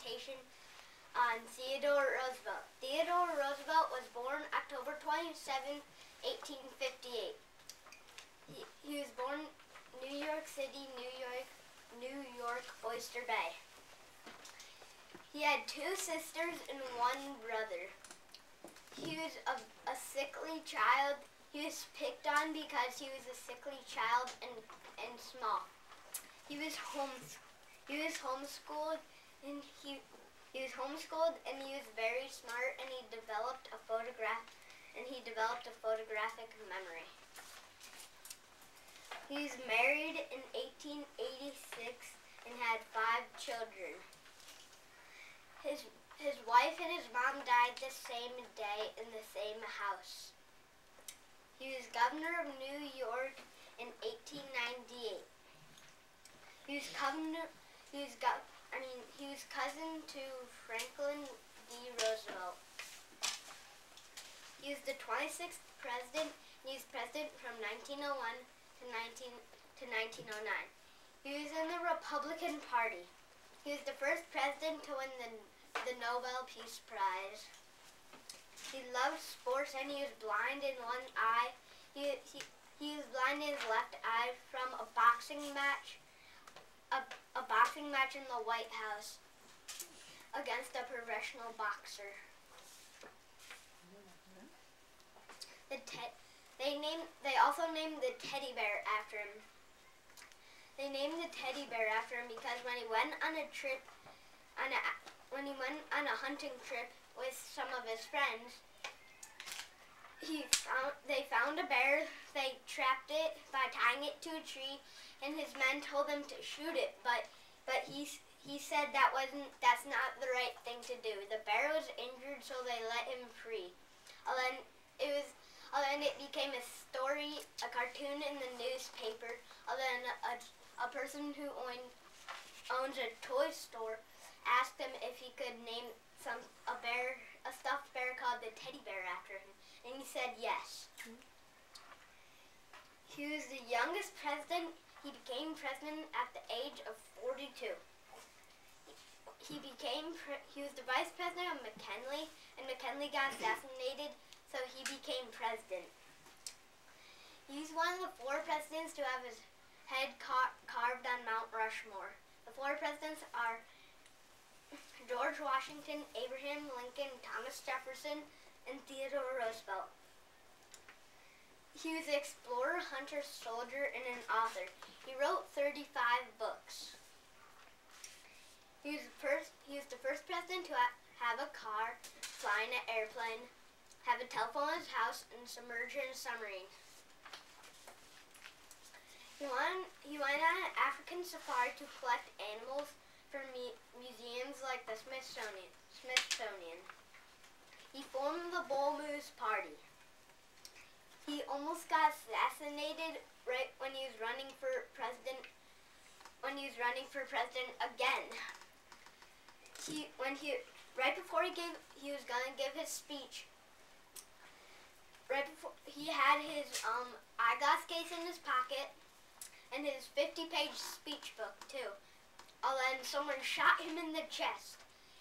presentation on Theodore Roosevelt. Theodore Roosevelt was born October 27, 1858. He was born New York City, New York, Oyster Bay. He had 2 sisters and 1 brother. He was a sickly child. He was picked on because he was a sickly child and small. He was homeschooled and he was very smart, and he developed a photographic memory. He was married in 1886 and had 5 children. His wife and his mom died the same day in the same house. He was governor of New York in 1898. He was cousin to Franklin D. Roosevelt. He was the 26th president. He was president from 1901 to 1909. He was in the Republican Party. He was the first president to win the Nobel Peace Prize. He loved sports, and he was blind in one eye. He was blind in his left eye from a boxing match in the White House against a professional boxer. They also named the teddy bear after him. They named the teddy bear after him because when he went on a hunting trip with some of his friends, they found a bear. They trapped it by tying it to a tree, and his men told him to shoot it, but he said that's not the right thing to do. The bear was injured, so they let him free. Then it became a story, a cartoon in the newspaper. Then a person who owns a toy store asked him if he could name a stuffed bear called the teddy bear after him, and he said yes. He was the youngest president. He became president at the age of 42. He was the vice president of McKinley, and McKinley got assassinated, so he became president. He's one of the 4 presidents to have his head carved on Mount Rushmore. The 4 presidents are George Washington, Abraham Lincoln, Thomas Jefferson, and Theodore Roosevelt. He was an explorer, hunter, soldier, and an author. He wrote 35 books. He was the first president to have a car, fly in an airplane, have a telephone in his house, and submerge in a submarine. He went on an African safari to collect animals for museums like the Smithsonian. He formed the Bull Moose Party. He almost got assassinated right when he was running for president. Again. Right before he was gonna give his speech. Right before, he had his eyeglass case in his pocket and his 50-page speech book too. Then someone shot him in the chest.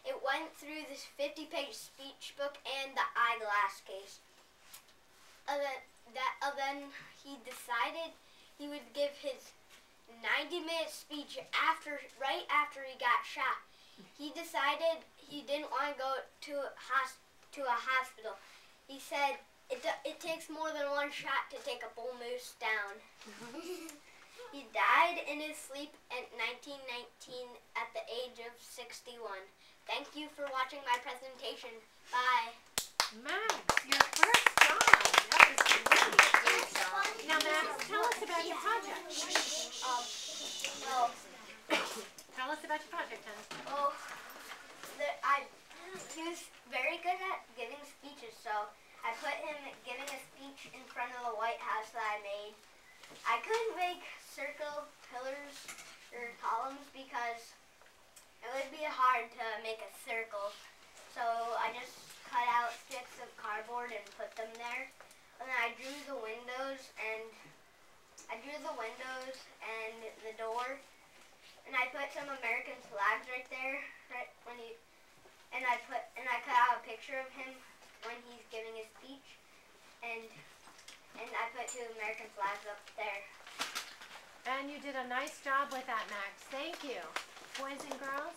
It went through this 50-page speech book and the eyeglass case. Then he decided he would give his 90-minute speech right after he got shot. He decided he didn't want to go to a hospital. He said it takes more than 1 shot to take a bull moose down. He died in his sleep at 1919 at the age of 61. Thank you for watching my presentation. Bye. Max, your first song. That was great. Now, Max, tell us about your project. Tell us about your project, hon. He was very good at giving speeches, so I put him giving a speech in front of the White House that I made. I couldn't make circle, pillars, or columns because it would be hard to make a circle. So I just cut out sticks of cardboard and put them there. And then I drew the windows and the door. and I put some American flags right there, right when he, and I cut out a picture of him when he's giving his speech, and I put 2 American flags up there. And you did a nice job with that, Max. Thank you. Boys and girls?